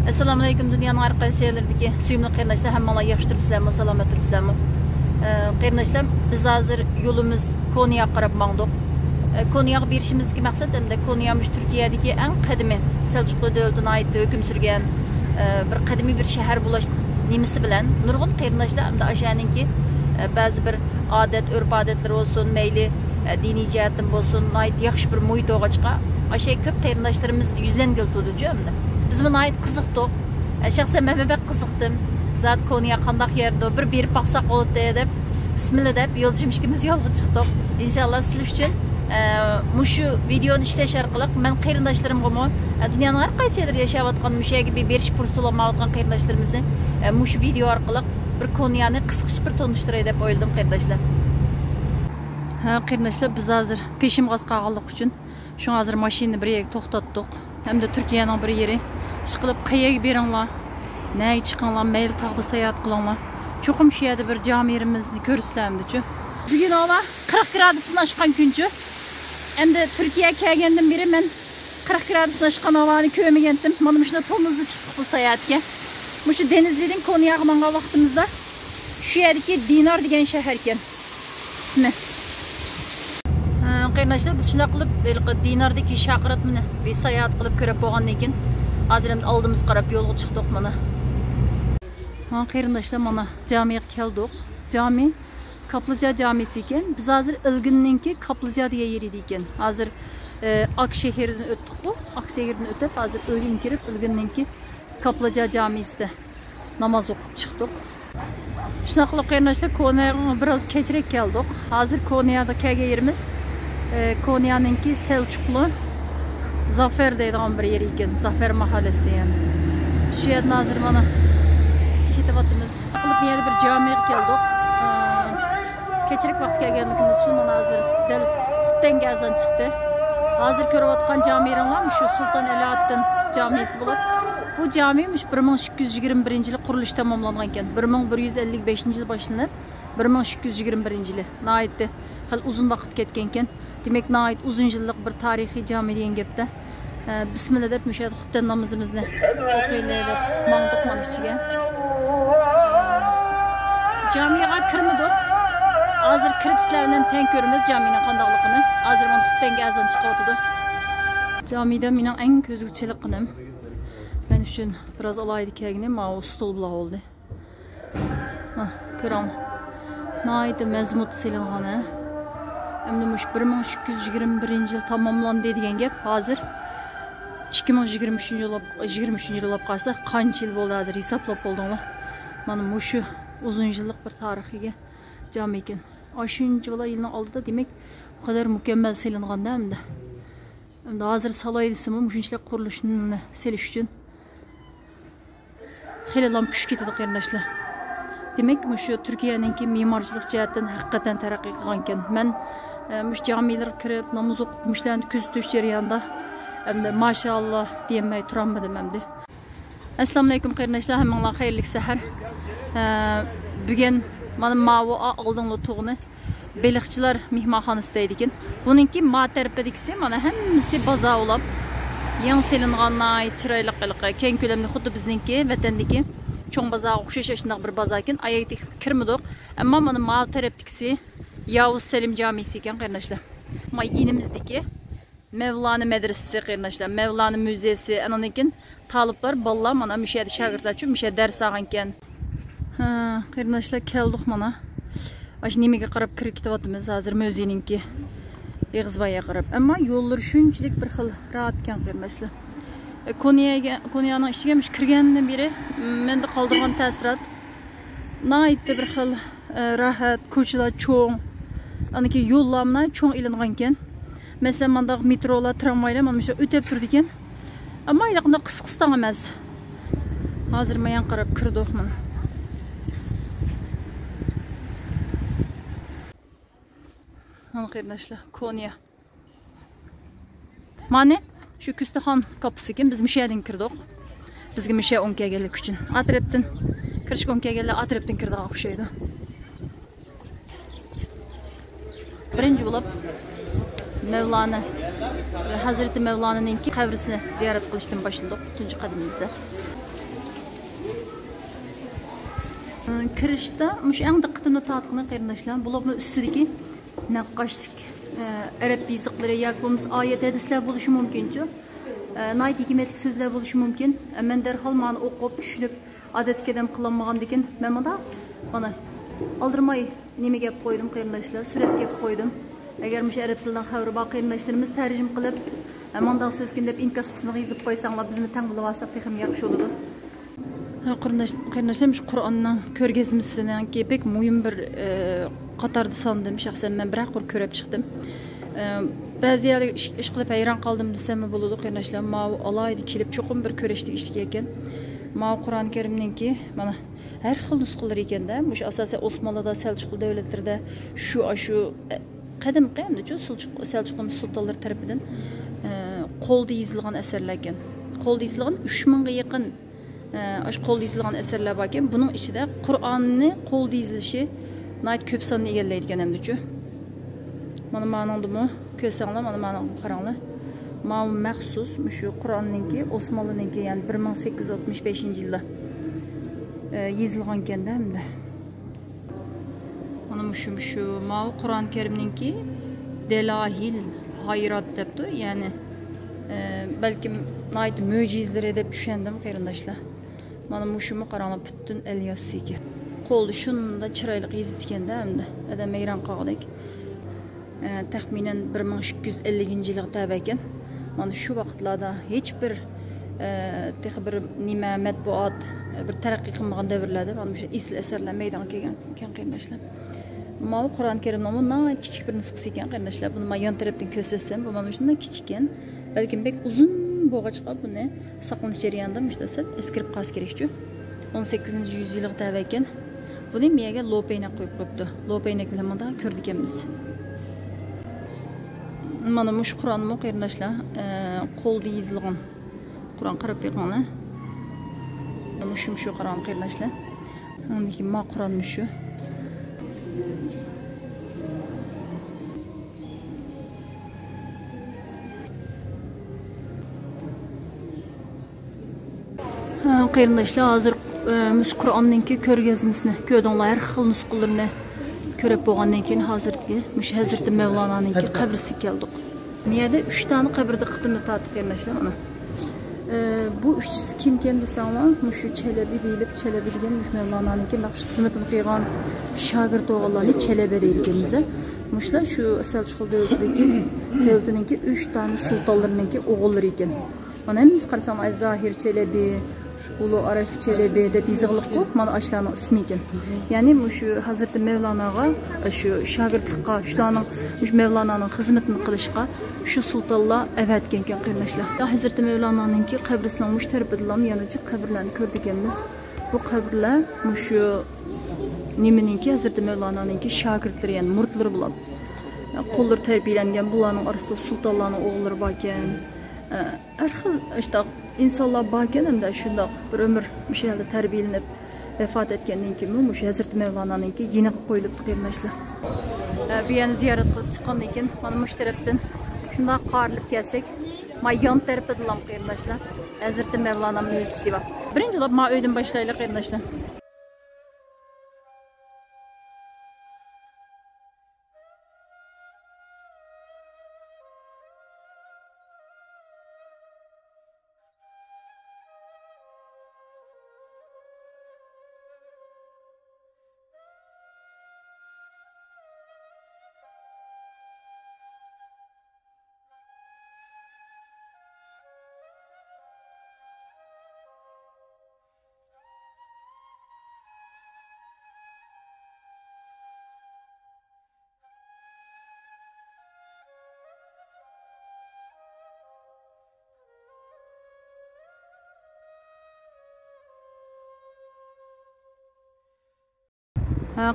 Assalamu alaykum dünyanın her qaysi yerlerdeki suyumlu qeynaşlar hammalar yaxshi turibsizlarmi, salomat turibsizlarmi? Qeynaşlar biz hozir yo'limiz Konya'ga qarab mangdik. Konya'ga berishimizga maqsad hamda Konya'miz Turkiyadagi eng qadimiy Selçuklu davlatining ait hukm surgan bir qadimiy bir shahar bo'lish nimasi bilan nurg'un qeynaşlar hamda ashaninki ba'zi bir odat, urf-odatlar olsun, mayli diniy jihatdan bo'lsin, ait yaxshi bir muhit o'g'achqa ashay ko'p qeynaşlarimiz yuzlangan turdi hamda. Biz buna ait qiziqdik. Şahsen ben bek qiziqdim. Zat Konya qandaq yerda bir berib baqsaq bo'ladi deb bismillah deb yo'lchimishimiz yo'lga chiqdik. İnşallah sizlar uchun mushu videoni ishlash orqali men qarindoshlarimga dunyoning har qaysi yerda yashayotgan musha gibi berish fursati olmayotgan qarindoshlarimizni mushu video orqali bir Konyani qisqacha bir tanishtiray deb o'yladim qarindoshlar. Qarindoshlar biz hozir peshim g'az qag'anlik uchun shu hozir mashinani bir yerga to'xtatdik. Hem de Türkiye'nin bir yeri. Çıkılıp kayaya beringlar. Neye çıkınlar, mayli tağda seyahat kılınlar. Çokum şu yerde bir cami yerimizni görürsizlerdi. Bugün ola 40 gradusunu aşkan güncü. Hem de Türkiye'ye kelgenden beri ben 40 gradusunu aşkan olanı köyüme geldim. Bana şuna tonumuzu çıktık bu seyahatke. Bu şu denizlerin Konuya akmanğa vaktimizde şu yerdeki Dinar degen şehirken ismi. Qeynaşlar biz şuna qilib Dinardagi shaqiratmini bir sayohat qilib ko'rib bo'lgandan keyin hozir ham oldimiz qarab yo'lga chiqdik mana. Qeynaşlar mana jamiga keldik. Jami Kaplıca Camisi ekan. Biz hozir Ilginninki Kaplıca degan yer ekan. Hozir Akşehirdan o'tdik bu. Akşehirdan o'tib hozir Ilgin kirib Ilginninki Kaplıca Camisi'de namoz o'qib chiqdik. Shuna qilib qeynaşlar Konya'ga biroz kechroq keldik. Hozir Konya'da kelgan yerimiz Konya'nınki Selçuklu Zafer deydiğim bir yer ekan. Zafer mahallesi yani. Şu yerden hazır bana ketyapmiz. Qilib bu yerda bir camiga keldik. Kechroq vaqt kelganligimiz uchun mana hozir dal xutdan azon chiqdi. Hozir ko'rayotgan jamilarning shu Sultan Alaaddin jamisi bo'lib, bu jamimiş 1821 yili qurilish tamomlangan ekan. 1155 yil boshlanib 1821 yili. Naytdi. Hal uzun vaqt ketgan ekan. Demek nait uzun yıllık bir tarihi cami deyen gepte. Bismillah deb müşahede xutdan namazımızı okuylaydık, mağdık manışçıga. Camiye kirmedik. Hazır kirip sizlerle ten görümüz caminin qandaqlığını. Hazır bana xutdan azan çıqıyotudu. Camide mening en ko'zguchilik qinim. Ben üçün biraz alaydı kelgini, ma stol bular oldu. Ko'ram. Naydi mezmut silinğanı. Hem de 1821 yıl tamamlandı degan gap. Hazır 2023 yıl olab qalsa qancha yil bo'ldi hozir hisoblab bo'ldim. Mana mushu uzun yillik bir tarixiga jami ekan. Ashuncha yilning oldida demak bu kadar mükemmel selinganda hamda. Hamda hozir salay desam mushunchalik qurilishni selish uchun xeylam kuch ketadi qarindoshlar. Demek şu Türkiye'ninki mimarchilik jihatdan haqiqatan taraqqiy qilgan ekan. Men mush jamilarga kirib namoz o'qib mushlarni kuzatish jarayonida hamda maşallah diyemay turamadim hamda. Assalomu alaykum qarindoshlar, hammanglar xayrli sahar. Bugun mana mavu oldingi to'g'ni beliqchilar mehmonxonasida ekan. Buningki ma tarafidagisi mana hammasi bozor olib, yangi selingan chiroyli qiliqi, keng ko'lamli xuddi bizningki vatandagi çoğun bazağa okşaş yaşında bir bazakin ayakta kirmedik. Ama bana mavi tarafdaki Yavuz Selim Camisi iken kardeşler. Ama yenimizdeki Mevlana Medresesi kardeşler. Mevlana Müzesi. Anonikin talıplar ballar bana müşahede şagirdler için müşahede ders alırken. Kardeşler keldik bana. Aş nemege qarab kirib ketyapmiz hozir müzeyininki. Yig'izbaya qarab. Ama yollar shunchalik bir xil rahat ekan kardeşler. Konya'nın işine kirgandan beri mende qoldirgan ta'sirat naytda bir xil rahat, ko'chalar cho'ng, aniki yo'llarni cho'ng ilingan ekan. Masalan, mendaq metrolar, tramvaylar mana shu o'tib turdi ekan. Ammo yaqinda qisqistan emas. Hozir men qarab kirdik mana. Mana qarindoshlar, Konya. Mana şu Küstəxan kapısı ekan, biz müşahidən kirdik. Bizga müşahidə 10 kelganlik uchun. Atrapdan kirish 10 kelganlar atrapdan kirdik o'xshaydi. Birinchi bo'lib Mevlana Hazreti Mevlana'nınki qabrisini ziyorat qilishdan boshladik tunji qadimimizda. kirishda mush eng diqqatini tortgan qarindoshlar bularning ustidagi naqashlik arab yoziqlari yoki bo'lmasa oyat hadislar bo'lishi mumkin-ku. Nayt hikmetlik so'zlar bo'lishi mumkin. Men darhol ma'ni o'qib, tushunib, odatga qilolmagandan keyin men mana oldirmay nima gap qo'ydim qarindoshlar, surat gap qo'ydim. Agar mush arab tilidan xabari bor qarindoshlarimiz tarjim qilib, manda so'zkin deb inkas qismiga yozib qo'ysanglar, bizni tang bilib olsak ham yaxshi bo'ladi. Qarindoshlar mush Qur'onning ko'rgazmasidan pek muhim bir qatorda sandım shaxsan men bir ko'rib chiqdim. Ba'zi yerlar ish qilib hayron qoldim desam bo'ladi qarindoshlar. Ma'u alayda kelib cho'qim bir ko'rishdik ishga ekan. Ma'u Qur'on Karimninki mana her xil nusxalar ekanda, mush asosan Osmonlıda, Selçuklu davlatlarida shu qadimgi hamda Selçuklu sultonlar tarafidan qo'lda yozilgan asarlar ekan. Qo'lda yozilgan 3000 ga yaqin qo'lda yozilgan asarlar bor ekan. Buning ichida Qur'onni qo'lda yozilishi nayt ko'p sonni egallaydigan hamda-ku. Mana ma'nodimi? Ko'rsanglar, mana qaranglar. Ma'u maxsus shu Qur'onninki Osmonlininki, ya'ni 1865-yilda yozilgan ekanda hamda. Mana shu Ma'u Qur'on Karimninki delahil hayrat debdi, ya'ni balkim nayt mo'jizalari deb tushundim qarindoshlar. Mana shuni qaranglar, butun Ilyosiki. Qo'lda shunda chiroyli yozib etkanda hamda adam hayron qoldik. Taxminan 1250-yilga tabi ekan. Mana shu vaqtlarda hech bir nima matbuot bir taraqqiy qilmagan davrlarda mana shu isl asarlar maydonga kelgan qarindoshlar. Ma'u Qur'on Karimning nayt kichik bir nusxasi ekan qarindoshlar. Buni men yon tarafdan ko'rsatsam, bu mana shunday kichik ekan. Balkim bek uzun bo'lg'achqa buni saqlanish jarayonida mushtasab eskirib qolish kerak-ku. 18-yüzyılga tabi ekan. Buni miyaga lopaynak qo'yib qo'yibdi. Lopaynaklarni ko'rdik ekanmiz. Mana mush Qur'onni qarindoshlar, qo'lda yozilgan Qur'on qarab beqinglar. Mana shu Qur'on qarindoshlar. Undaki ma Qur'on shu. Qarindoshlar, hozir mush Qur'onninki ko'rgazmasini ko'rdinglar, har xil nusxalarini ko'rib bo'lgandan keyin hozirgi mush Hazrat Mevlana'nınki qabrisiga keldik. Miyada 3 tane qabrda qitimni tatib qarindoshlar mana. Bu uchisi kim ekan desanglar, mush Çelebi deyilib, Çelebi degan mush Mevlana'nınki maxsus xizmatini qilgan shogird o'g'illarni Çelebi deyilganimizda, mushlar shu Selçuklu davlatiningki 3 tane sultonlarninki o'g'illari ekan. Mana biz qarasam Zahir Çelebi, Ulu Arif Çelebi deb yozilib qo'yib, mana ashlarning ismi ekan. Ya'ni shu Hazrat Mevlana'ga, shu shogirdlikqa, shularning Mevlana'ning xizmatini qilishga shu sultonlar avatgan ekan qarindoshlar. Hazrat Mevlana'ningki qabrisining mush tarafidan yana qabrlarni ko'rdik ekanmiz. Bu qabrlar shu nimaninki Hazrat Mevlana'ningki shogirdlari, ya'ni muridlari bo'ladi. Qo'llar tarbiyalangan bularning orasida sultonlarning o'g'illari bor ekan. Har xil işte insonlar bor ekan hamda shundoq bir umr o'sha yerda tarbiyalanib vafot etgandan keyin mush Hazrat Mevlana'ningki yeniga qo'yilibdi qarindoshlar. Bu yana ziyorat qilib chiqqandan keyin mana mush tarafdan shundoq qarilib kelsak, mana yon tarafidan qarindoshlar Hazrat Mevlana muzeysi bor. Birinchi bo'lib ma uydan boshlaylik qarindoshlar.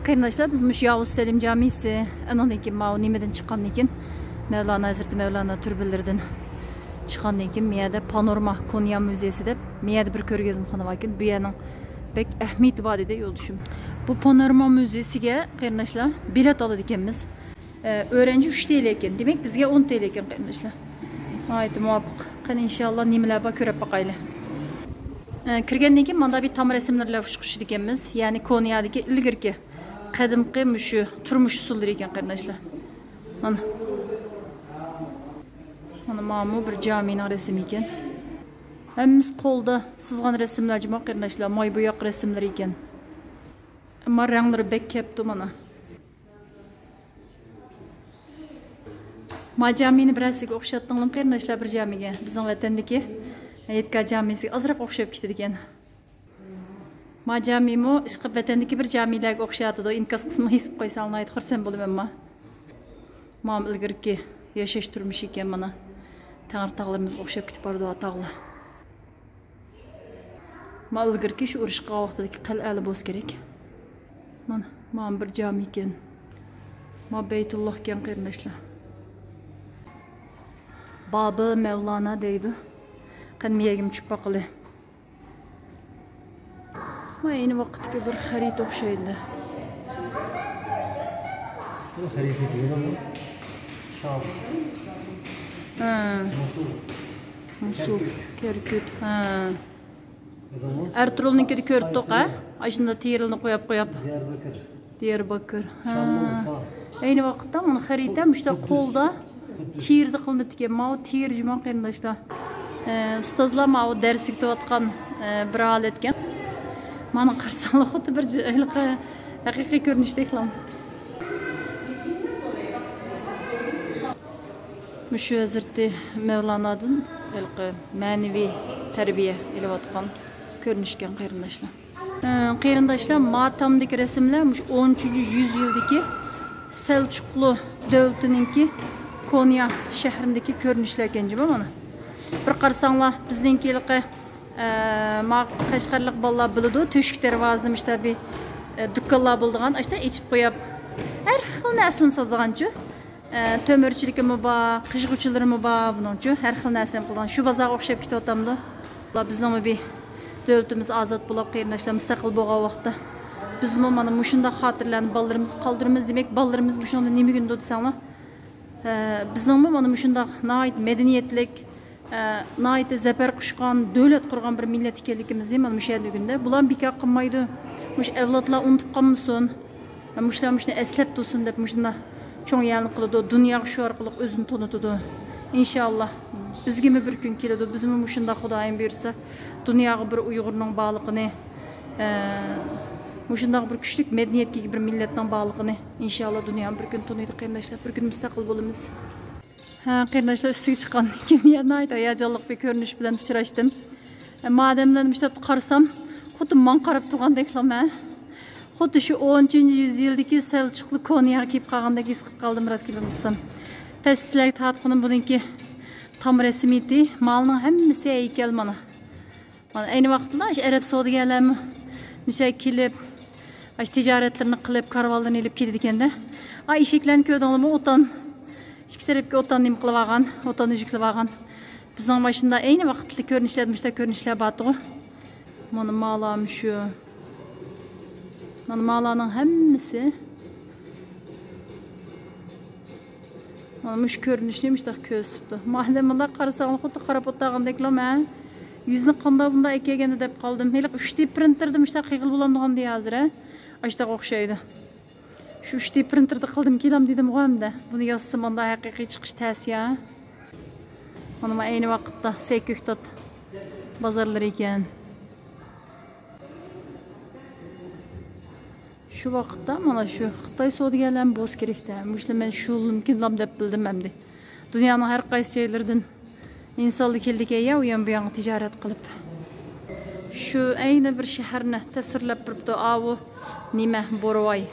Qarindoshlar, biz mush Yavuz Selim jamisi anondan keyin mana nimadan chiqqandan keyin Mevlana Hazrat Mevlana turbilaridan chiqqandan keyin miyada Panorama Konya muzeysi deb miyada bir ko'rgazmaxona bor ekan. Bu yerning bek ahamiyati bor dedi yo'ldoshim. Bu Panorama muzeysiga qarindoshlar bilet oladi ekanmiz. Öğrenci 3 TL ekan. Demak bizga 10 TL ekan qarindoshlar. Haydi muvaffaq. Qani inshaalloh nimalar bor ko'rib boqaylik. Kirgandan keyin mana bir tam rasmlarlar chiqishdi ekanmiz. Ya'ni Konyadagi ilgirki qadimgi mushu turmush usullari ekan qarindoshlar. Mana. Mana mamu bir jamining rasmi ekan. Hammamiz qo'lda sızgan rasmlar jimoq qarindoshlar, moy bo'yoq rasmlar ekan. Ammo ranglari bek kepti mana. Ma jamini birasiga o'xshatdim qarindoshlar bir jamiga. Bizning vatandagi Yetka jamisiga azroq o'xshab ketdi ekan. Ma jamimo ishqib vatandagi bir jamilarga o'xshatadi. Inkas qismi his qo'ysa olmaydi, xursand bo'laman. Mam ilgirki yashash turmush ekan mana. Tangri tog'larimizga o'xshab ketib bordi tog'lar. Ma ilgirki shu urushqa vaqtidagi qal'ali bo'lish kerak. Mana bir jami ekan. Ma Beytulloh ekan qarindoshlar. Babı Mevlana deydi. Qanmiyagim tushib baqili. Ma ayni vaqtga bir xarit o'xshaydi. Bu xarit deyiladi. Sham. Musul. Kerkut. Ertuğrul'unkini ko'rdik, ha? Ashunda terilni qo'yib. Diyarbakır. Ayni vaqtda mana xarita mushta qo'lda terdi qilinib ekan. Ma ter jimoq qarindoshlar. Ustozlar ma dars o'tayotgan bir holat ekan. Mana qarsanglar xuddi bir haqiqiy ko'rinishda ekan. Mushu hazrati Mevlana'dan ma'naviy tarbiya ilayotgan ko'rinishgan qarindoshlar. Qarindoshlar, Matamdagi rasmlar 13-yüzyıldagi Selçuklu davlatiningki Konya shahrindagi ko'rinishlar ekan mana. Bir qarsanglar bizninkiligi Qashqarlik bolalar biladi, to'shik darvozani ishda bir dukkanlar bo'ldigan, ishda ichib qo'yib har xil narsani sotadiganchi. Tömürçilikimi bor, qishg'uchilarimi bor, buningchi har xil narsani qilgan. Shu bozorga o'xshab ketyaptimda. Bizning bir davlatimiz ozod bo'lib, qarindoshlar mustaqil bo'lgan vaqtda biz mana shunday xotirlarni bolalarimiz qoldiramiz, demak bolalarimiz shunday nima gunda desanglar, bizning mana shunday madaniyatlik, nayt zafer qushgan, davlat qurgan bir millat ekanligimizni mana shu yerligunda bular bekor qilmaydi. Mush avlodlar unutib qolmasin, mushlarni eslab tursin deb shunday cho'ng yalni qiladi, dunyoga shu orqali o'zini tanitadi. İnşallah bizga bir kun keladi, bizmi shunda Xudoyim buyursa dunyoga bir Uyg'urning borligini, shunday bir kuchli madaniyatga bir millatning borligini inshaalloh dunyo bir kun taniydi qarindoshlar, bir kun mustaqil bo'lamiz. Qarindoshlar, ustiga chiqqandan keyin yana hayajonli bir ko'rinish bilan uchrashdim. Madamlarni ishlab qarsam, xuddi men qarab turgandek qilaman. Xuddi shu 10-yüzyıldagi Selçuklu Konyaga kelib qolgandek his qilib qoldim, rost kelmasam. Sizlarga tatqinim buningki tam rasmiyati, malning hammasi haykal mana. Mana ayni vaqtda Arab savdogarlarmi kelib, tijoratlarni qilib, karvonlarni ilib ketdi ekanda. Eshiklarni ko'rdinglarmi? O'tan ikki tarafga o'tan nima qilib olgan, o'tan yuklab olgan. Bizning mashina ayni vaqtda ko'rinishlar bor. Mana malam shu. Mana malarning hammasi Mush ko'rinishni mishda ko'rsatdi. Mahallada qarasam, xuddi qarab o'tagandeklar, men yuzni qanday bunday ekaganda deb qoldim. Hali 3D printerda mishda qiyqil bo'lamdigan deya hozir, ashta o'xshaydi. Shu 3D printerda qildim, kelam dedim qo'yamda. Buni yozsam onda haqiqiy chiqish ta'siya. Mana ayni vaqtda Sekuktot bozorlar ekan. Şu vaqtda mana shu Xitoy savdogarlarni bo'z kerakda. Mushlar men shu mumkinlam deb bildim endi. Dunyoning har qaysi joylaridan insonlar keldiga ya u ham bu yoqqa tijorat qilib. Shu ayni bir shaharni tasvirlab turibdi. Avu nima Borovay.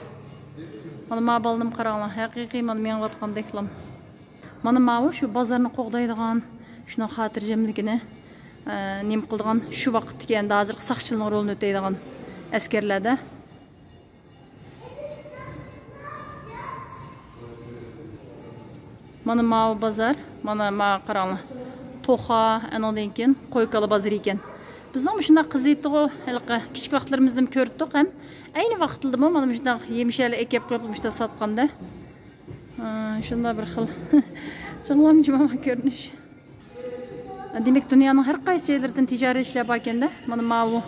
Mana ma baldim qaranglar, haqiqiy mana men aytgandek qilam. Mana mavu shu bozorni qo'g'daydigan, shuni xotirjamligini nim qilgan shu vaqtga endi hozir saqchilik rolini o'taydigan askarlarda. Mana mavi bazar, mana ma qaranglar. Toxa, anondan keyin qo'ykala bazar ekan. Bizning shunday qiziydi-ku, halqa kichik vaqtlarimizda ko'rdik ham. Ayni vaqtda mana shunday yemishlar ekib qo'yib sotganda. Shunday bir xil chinglamchi mana ko'rinish. Demek dünyanın her qaysi yerlerden ticaret işlep ekende. Mana mavu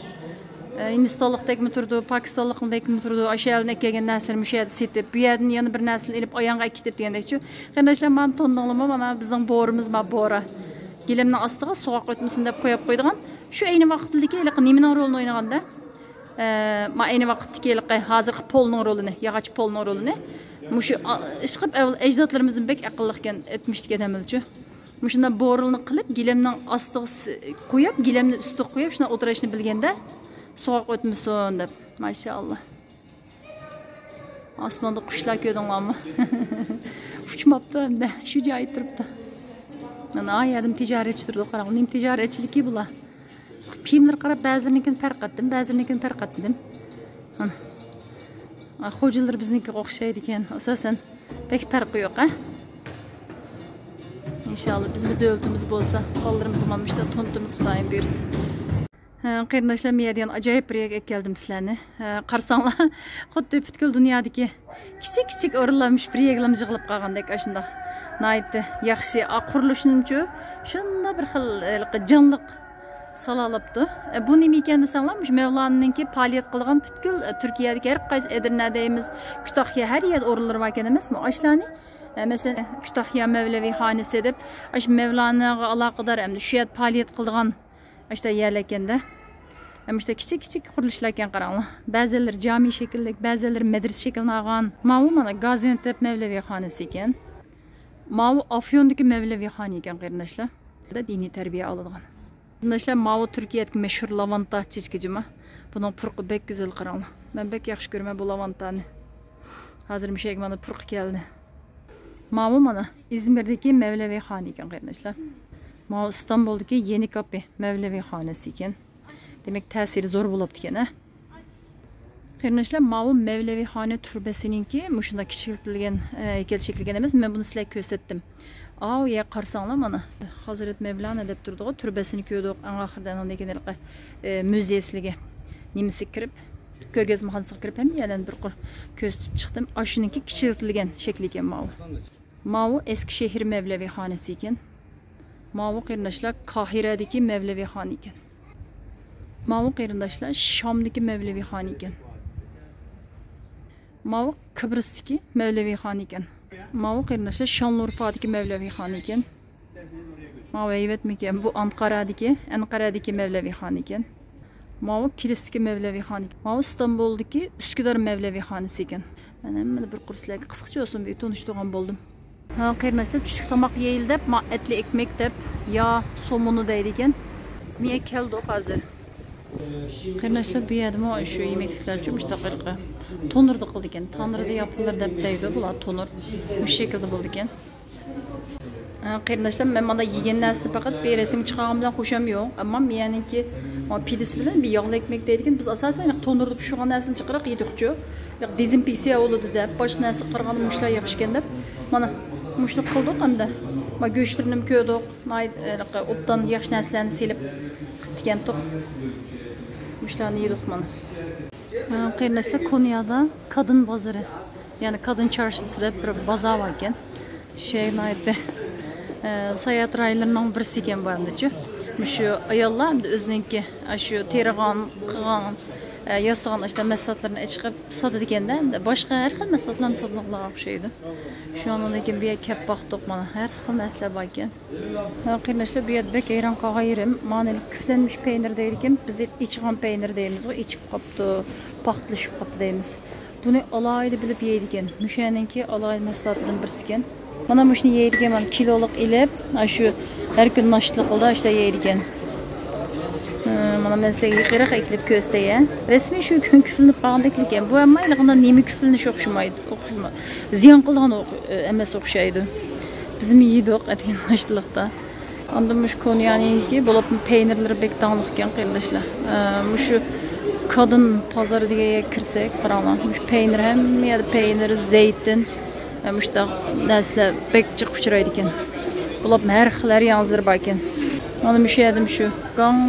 Hindistanlıqdek mi turdu, Pakistanlıqdek mi turdu, aşağıdan ekegen näsil müşahede setip, bu yerden yana bir näsil elip ayağına ekitip degендekçi. Qardaşlar, men tondağlama mana bizning borimiz ma bora. Gilemning astiga soğuk ötmesin dep qo'yib qo'ydigan. Shu ayni vaqtdagi nimaning rolini o'ynaganda, ma ayni vaqtdagi hozirgi polning rolini, yog'och polning rolini mushu ishqib ajdodlarimizning bek aqlli ekan etmişdik edemilchi. Mushunda borilni qilib, gilemning astiga qo'yib, gilemni ustiga qo'yib, shuna o'tirishni bilganda soğuk ötmesin deb. Maşallah. Osmonda qushlar ko'rdinglarmi? Uçmaptı hem de. Şu joyi turibdi. Mana ayadim tijoratchi turdi, qarang, nim tijoratchiligi bular. Kiyimlar qarab, ba'zilarinikini tarqatdim, ba'zilarinikini tarqatdim. Mana xo'jalar biznikiga o'xshaydi ekan. Asosan pek farqi yo'q, ha? İnşallah bizim devletimiz bolsa, qo'llarimiz mana shunda to'ntimiz Xudoyim bersin. Qardaşlar, men acayip bir yerga keldim sizlarni. Qarsanglar, xuddi butkul dunyodagi kichik o'rinlanmış bir yerlarimiz yig'ilib qolgandek ashunda. Naytdi, yaxshi qurilishimchi, shunda bir xil jonliq salalapti. Bu nima ekan desanglar, shu Mevlana'ningki faoliyat qilgan butkul Turkiyadagi har qaysi Edirne deymiz, Kütahya her yer o'rinlari bor ekan emasmi? Ashlarni mesela Kütahya Mevlevi Hanesi deb, ash Mevlana'ga aloqador hamda shu yer faoliyat qilgan işte yerlekende. Hem işte kichik qurilishlar ekan qaranglar. Ba'zilar cami şekilli, ba'zilar medrese şeklini olgan. Mavu mana Gaziantep Mevlevi Hanesi ekan. Mavu Afyondagi Mevlevi Xon ekan qarindoshlar. Diniy tarbiya oladigan. Qarindoshlar, mavu Turkiyadagi mashhur lavanta chechkijimi. Buning purqi bek go'zal qaranglar. Men bek yaxshi ko'raman bu lavantani. Hozir mishak mana purq keldi. Mavu mana İzmir'deki Mevlevi Xon ekan qarindoshlar. Mavu İstanbul'daki Yeni Kapı Mevlevi Hanesi ekan. Demek ta'siri zo'r bo'libdi ekan, ha. Qarindoshlar, mavu Mevlevi Xona turbasininki mushunda kichiltirilgan heykel shekilgan emas. Men buni sizlarga ko'rsatdim. Ya qarsanglar mana Hazrat Mevlana deb turdi-ku, turbasini ko'rdik. Eng oxirdan undan keyin muzeysiga nimasi kirib, ko'rgazmaxonasiga kirib ham yerdan bir ko'z tutib chiqdim. Ashuningki kichiltirilgan shekli ekan mavu. Mavu Eskishehir Mevlevi Xonasi ekan. Mavu qarindoshlar Qohiradagi Mevlevi Xon ekan. Mavu qarindoshlar Shomdagi Mevlevi Xon ekan. Mavu Kıbrısdagi Mevlevi Xon ekan. Mavu qarindoshlar Şanlıurfadagi Mevlevi Xon ekan. Mavu aytmikan bu Anqaradagi Mevlevi Xon ekan. Mavu Kilisdagi Mevlevi Xon ekan. Mavu İstanbul'dagi Üsküdar Mevlevi Xonasi ekan. Men hammani bir qurslarga qisqacha olsun bir tanishtirgan bo'ldim. Qarindoshlar, tushlik tomoq yeyildi deb, etli ekmek deb, ya somunu deydi ekan. Men keldik hozir. Qarindoshlar, bu yerda shu yemekliklar uchun mustaqilqa tonurda qildi ekan. Tanrida yapılır deb deydi, bular tonur. Bu şekilde bo'ldi ekan. Qarindoshlar, men mana yegan narsa faqat bir resim chiqargan bilan xo'sham yo'q, ammo meniki pidisi bilan bir yog'li ekmek deydi ekan. Biz asosan tonurda pishirgan narsani chiqarib yedik-ku. Dezinfeksiya bo'ladi deb, boshqa narsa qirg'anda mushlar yaxshi deb. Mana mushni qildik hamda. Ma go'shtlarni ko'rdik, o'tdan yaxshi narsalarni silib qilib muşlarını yedik mana. Qarindoshlar, Konya'da kadın pazarı, yani kadın çarşısı deb bir bazar var ekan. Naytdi. Sayat raylarının birisi ekan bu hamda-chi. Shu ayollar hamda o'zininki shu terigan, qilgan, yasagan işte mahsulotlarni chiqib sotadi ekanda, hamda boshqa har xil mahsulotlar sotmoqlarga o'xshaydi. Shu ondan keyin bu yerga kelib boqdik mana, har xil mahsulotlar bor ekan. Qarindoshlar, bu yerda bek ayron qolgan yerim, mana küflenmiş peynir deydi ekan. Biz ichgan peynir deymiz, o ichib qopti, paxtlashib qopti deymiz. Buni alayli bilib yeydi ekan. Mushaninki alayli mahsulotlardan birisi ekan. Mana mushni yeydi ekan, mana kiloluk ilib, shu har kun noshlik qildi, işte yeydi ekan. Mana men sizga yaqinroq eklib ko'rsatay. Rasmiy shu kun küflenib qolgandek ekan. Bu hamma ilg'inda nima küflenish o'xshamaydi, ziyon qilgan emas o'xshaydi. Bizim yedik etken noshlikda. Ondan mush Konyaninki bo'lib peynirlari bek taniq ekan qarindoshlar. Shu kadın pazarı diye kirsak, qaranglar, mush peynir hamma yerda peynir, zeytin, mushda narsalar bek chiqib uchraydi ekan. Bo'lib har xil yanzir bor ekan. Mana mush yerda shu gang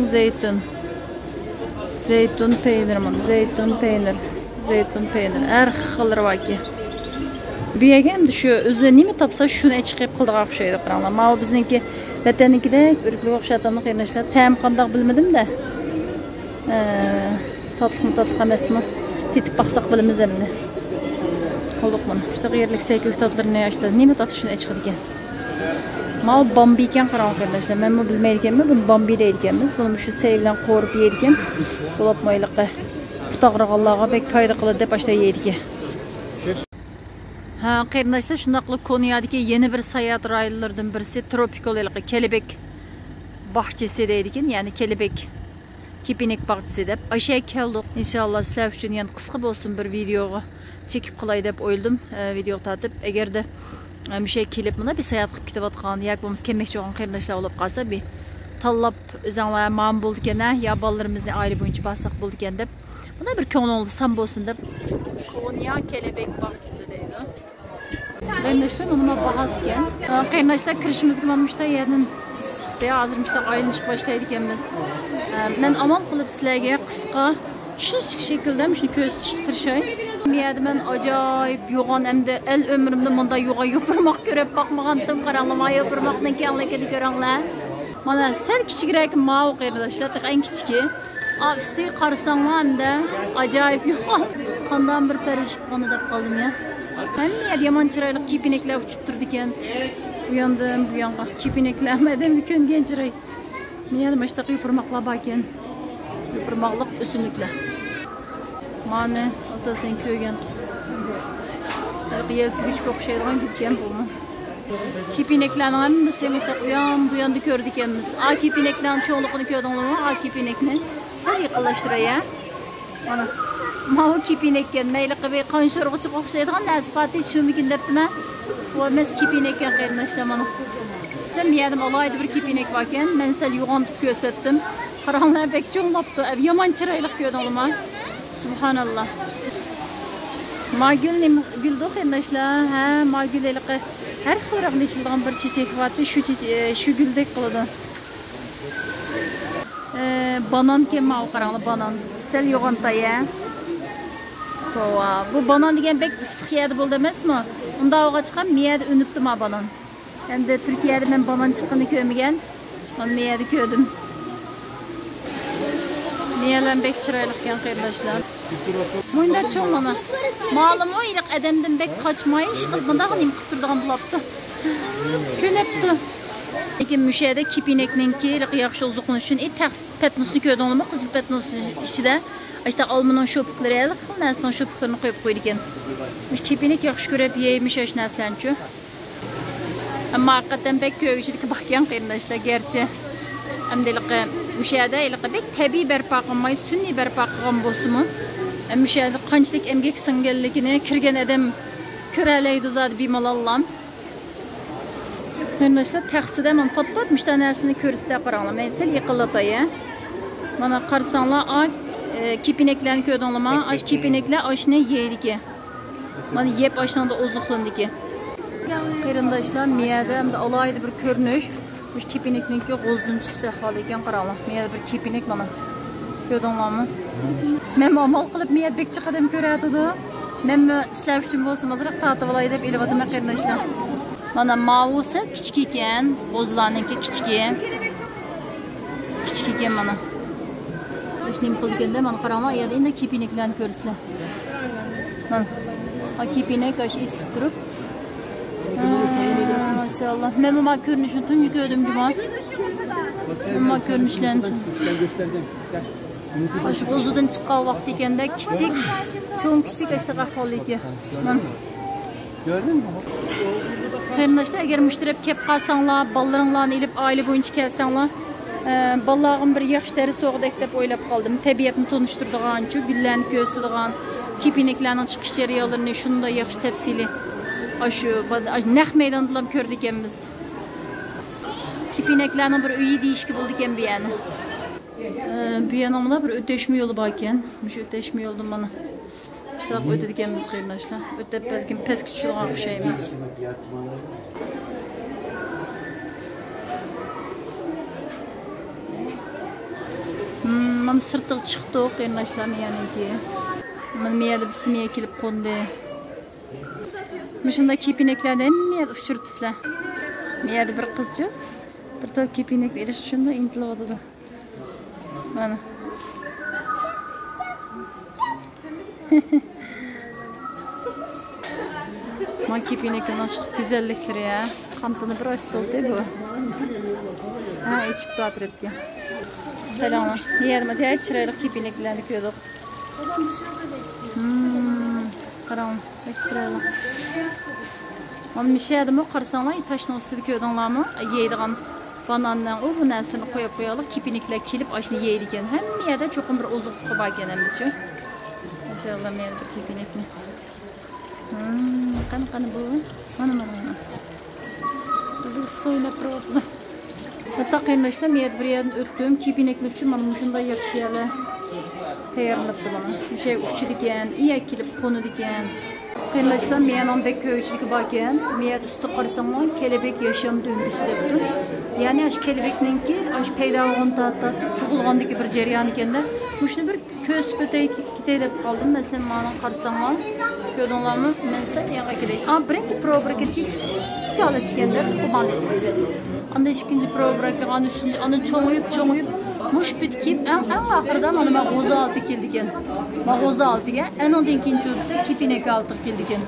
zeytun peynir, mana zeytun peynir, har xillari bor ekan. Bu yerga ham shu o'zi nima topsa shuni chiqib qildiga o'xshaydi qaranglar. Mana bizniki Vatannikidek urukliga o'xshatamni qarindoshlar. Ta'm qandoq bilmadim de. Tatlı emasmi? Tetib baqsaq bilamiz endi. Qo'liq buni. İşte yerlik seykök tatlarını yaşta. Nima tatlı shuni ichqid ekan. Mal bambi ekan qarang qarindoshlar. Men bu bilmaydi ekanman, buni bambi deydi ekanmiz. Buni shu sey bilan qo'rib yeydi ekan. Bo'lib mayliqqa. Putaqrag'anlarga bek foyda qiladi deb ashta yeydi ekan. Ha, qarindoshlar, shunday qilib Konyadagi yeni bir sayohat rayonlaridan birisi tropikal kelebek bahçesi deydi ekan, ya'ni kelebek kepinek bahçesi deb. Aşağı keldik. İnşallah sizlar uchun yana qisqa bo'lsin bir videoga çekip qilay deb o'yladim. Video tatib, agarda şey kelib buna bir sayohat qilib ketayotgan yoki bo'lmasa kelmoqchi bo'lgan qarindoshlar bo'lib qolsa, bir tanlab o'zinglar ma'lum bo'ldi ekan, yo bolalarimizni oila bo'yicha bosaq bo'ldi ekan deb. Buna bir ko'ngil sam bo'lsin deb Konya kelebek bahçesi deydi. Qarindoshlar, nima bahas ekan. Qarindoshlar, kirishimizga mana bu yerdan chiqdi. Hozir ishda aylanishib boshlaydi ekanmiz. Men amal qilib sizlarga qisqa shu shaklda shuni ko'z tirashay. Men ajoyib yo'g'on hamda el umrimda bunday yo'g'on yo'pirmoq ko'rib boqmagandim. Qaranglar, yo'pirmoqning kengligini ko'ringlar. Mana sal kichikroq ma'u qarindoshlar, eng kichiki. Üstüge qarasanglar hamda ajoyib yo'g'on. Qandan bir parishxona deb qoldim ya. Hamma yomon chiroyli kepineklar uchib turdi ekan. Bu yandan bu yoqqa kepineklarmadan ko'ngan chiroy. Men mana shu yo'pirmoqlar bor ekan. Yo'pirmoqlik o'simliklar. Mana asosan ko'rgan. Yer küçük o'xshaydigan ketgan buni. Kepineklarning hammasi mana bu yonda ko'rdik ekanmiz. Kepineklarning cho'nligini ko'rdinglarmi? Kepinekni sal yaqinlashtiray. Mana mau kepinekkan mayli qilib qanshurg'ichi o'xshaydigan nasifati shumikin debdiman. Bu emas kepinekkan qarindoshlar mana. Sen miyadim alayda bir kepinek bor ekan. Men sal yo'g'ontib ko'rsatdim. Qaranglar, bek cho'nlabdi. Yomon chiroyli ko'rdinglarmi? Subhanallah. Magül guldi qarindoshlar. Ha, magüllik har xil nechilgan bir chechak bor. Shu guldek qiladi. Banan kema qaranglar, banan. Sel yo'g'ontaya. Bu banan degan bek issiq yerda bo'ldi emasmi? Unda o'g'a chiqqan miyada unibdi ma banan. Endi Turkiyada men banan chiqqanini ko'rmagan. Men miyada ko'rdim. Miyalar bek chiroyli ekan qarindoshlar. Bunda cho'ng mana. Ma'lum o'yliq adamdan bek qochmay, ishqilib bunday nim qilib turadigan bo'libdi. Ko'nibdi. Lekin mushada kepinekninki yaxshi uzuqlanish uchun petnusni ko'rdinglarmi? Qizil petnus ichida işte almanın şopuklari, nasıl şopuklarını qo'yib qo'ygan. Mush kepinek yaxshi ko'rib yeymish ash narsalarni. Ammo haqiqatan bek ko'g'ishlik bakkan qarindoshlar, garchi amdiliqi mushada bek tabiiy barpo qilmay, sun'iy barpo qilgan bo'lsa-mu, mushada qanchalik emgak singanligini kirgan odam ko'ralaydi zot bemalollam. Qarindoshlar, taxsida men pat-pat mushta narsani ko'rsizlar qaranglar. Men sal yiqillatay. Mana qarsanglar, kepineklarni ko'rdinglarmi? Ash kepineklar ashni yeydi. Mana yeb ashanda ozuqlandiki. Qarindoshlar, miyada hamda alayda bir ko'rinish. Bu kepinekninki g'o'zdan chiqsa holi ekan qaranglar. Miyada bir kepinek mana. Ko'rdinglarmi? Men amal qilib miya bek chiqadam ko'radi-da. Men sizlar uchun bo'lsa, mazraq tatib olay deb elavadim qarindoshlar. Mana ma'usa kichik ekan, g'o'zlarniki kichik. Kichik ekan mana. Ishnim qilganda mana qaranglar, yerda endi kepineklarni ko'rsizlar. Mana kepinek ash isib turib. Maşallah. Men bu ko'rinishni tunji ko'rdim juma. Bu ko'rinishlarni shu o'zidan chiqqan vaqt ekanda kichik, cho'ng kichik ashtaqa holligi. Mana gördün mü? Qarindoshlar, agar mushtirab kelib qolsanglar, bolalaringlarni ilib oila bo'yicha kelsanglar, bolalarga bir yaxshi dars o'qidik deb o'ylab qoldim. Tabiatni tunishtiradigan-chu, gullarni ko'rsatadigan, kepineklarning chiqish jarayonlarini shunday yaxshi tafsili shu naq maydonda ko'rdik ekanmiz. Kepineklarning bir uyi deyishga bo'ldi ekan bu yana. Bu yana mana bir o'tashma yo'li bor ekan. Shu o'tashma yo'ldan mana shular o'tadi ekanmiz qarindoshlar. O'tib balkim pastga tushadigan o'xshaymiz. Mana sirtga chiqdik qarindoshlar meniki. Mana miyada bismiga kelib qo'ndi. Shunda kepineklarni miyada uchiribsizlar. Miyada bir qizchi Bir tal kepinek eriş şunda intilib atadi. Mana. Ma kepinekin aşk güzellikleri ya. Kantını bir açıldı bu. Ha, içip dağıtırıp ya. Selam. Yerime cahil çıraylık kepineklerini koyduk. Karam, pek çıraylık. Onu bir şey dedim o karsanlar taşın üstüne koydunlar mı? Yeydiğin banandan o bu nesini koyalım. Kepinekler kilip aşını yeydikken. Hem yerde çok bir ozukluğu var gene bir şey. İnşallah meyde bir kepinekli. Kanı bu. Mana. Bizi ısı oynap durdu. Hatta kıyımlaştım bir yerden öttüm. Kepinekli için bana şunda yakışıyorlar. Tayarlanıptı bana. Bir şey uçtu diken, iyi kilip konu diken. Kıyımlaştım ben on bek köyçülük bakken. Miyat üstü karışamam kelebek yaşam döngüsü depti. Yani aş kelebekninki aş peyda olğan taatda tuğulğandaki bir jarayan ekende. Muşnu bir köz kötey kitey dep kaldım. Mesela bana karışamam. Gördünlermi? Mesela yağa girey. Birinci program kiçik kalıp ekende tuğulğandaki kisi. Anda ikinci program üçüncü anda çoğuyup muş bitkip en ahırda mana mağoza altı keldiken. Mağoza altıga en ondan ikinci olsa kepinek altı keldiken.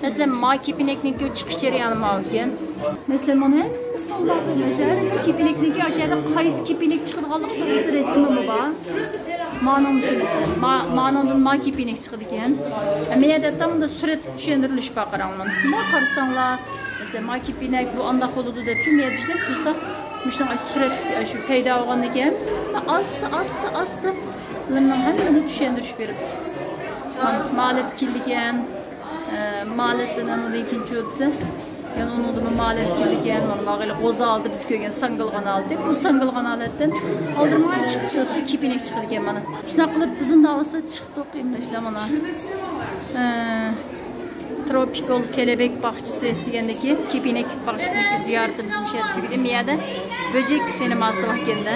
Mesela ma kepinekninki çıkış jarayanı mavken. Mesela mana İstanbul'da mesela kepinekninki aşağıda qaysi kepinek chiqadiganliqni resmi mi var? Ma'noni shunisi. Ma'nondan ma kepinek chiqadi ekan. Men da surat tushuntirilish baqiraman. Bunda qarasanglar, mesela ma kepinek bu anda hududi deb men ishlab tursa, shunday surat shu paydo bo'lgandan keyin asta ularning hammani tushuntirish beribdi. Malet kelgan, maletdan ikkinchi o'tsa yani onu da malet kelgan, mana böyle qo'za oldi biz ko'rgan sangilg'on oldi. Bu sangilg'on holatdan oldirmay chiqib shu kepinek chiqargan mana. Shunday qilib bizning davosida chiqib o'qiymiz ishlar mana. Tropikal kelebek bahçesi degandagi kepinek bahçesiniki ziyoratimiz mushatligida miyada böcek sineması vakitinde.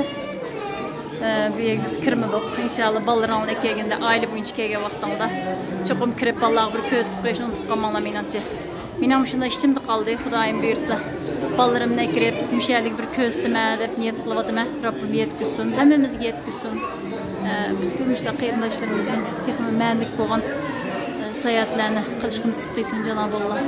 Biz kirmedik. İnşallah ballarınla kelganda aile boyunca kelgan vaqtda cho'qim kirib ballarga bir ko'z qo'yishni unutib qolmanglar menimcha. Mening shunda ishimda qoldi, Xudoyim buyursa. Ballarimga kirib, musharlik bir ko'zdima deb niyat qilyapman. Rabbim yetkizsin, hammamizga yetkizsin. Bütün ishlar qarindoshlarimizni texnik ma'nlik bo'lgan sayohatlarni qilishni nasib qilsin Janob Alloh.